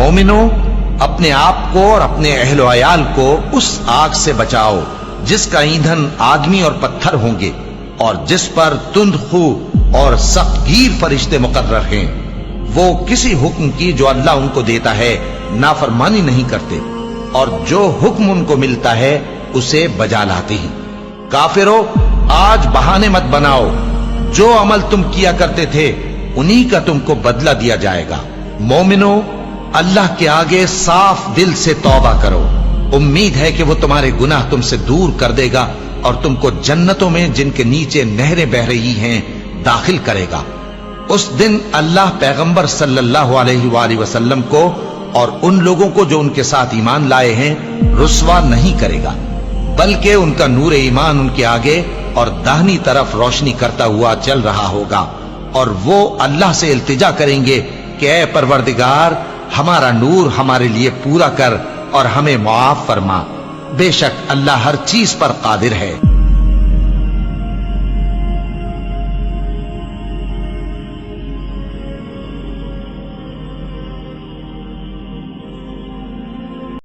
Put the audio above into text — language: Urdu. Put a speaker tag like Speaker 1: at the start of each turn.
Speaker 1: مومنو، اپنے آپ کو اور اپنے اہل و عیال کو اس آگ سے بچاؤ جس کا ایندھن آدمی اور پتھر ہوں گے، اور جس پر تند خو اور سخت گیر فرشتے مقرر ہیں۔ وہ کسی حکم کی جو اللہ ان کو دیتا ہے نافرمانی نہیں کرتے، اور جو حکم ان کو ملتا ہے اسے بجا لاتے ہیں۔ کافرو، آج بہانے مت بناؤ، جو عمل تم کیا کرتے تھے انہی کا تم کو بدلہ دیا جائے گا۔ مومنو، اللہ کے آگے صاف دل سے توبہ کرو، امید ہے کہ وہ تمہارے گناہ تم سے دور کر دے گا اور تم کو جنتوں میں جن کے نیچے نہریں بہ رہی ہیں داخل کرے گا۔ اس دن اللہ پیغمبر صلی اللہ علیہ وآلہ وسلم کو اور ان لوگوں کو جو ان کے ساتھ ایمان لائے ہیں رسوا نہیں کرے گا، بلکہ ان کا نور ایمان ان کے آگے اور داہنی طرف روشنی کرتا ہوا چل رہا ہوگا، اور وہ اللہ سے التجا کریں گے کہ اے پروردگار، ہمارا نور ہمارے لیے پورا کر اور ہمیں معاف فرما، بے شک اللہ ہر چیز پر قادر ہے۔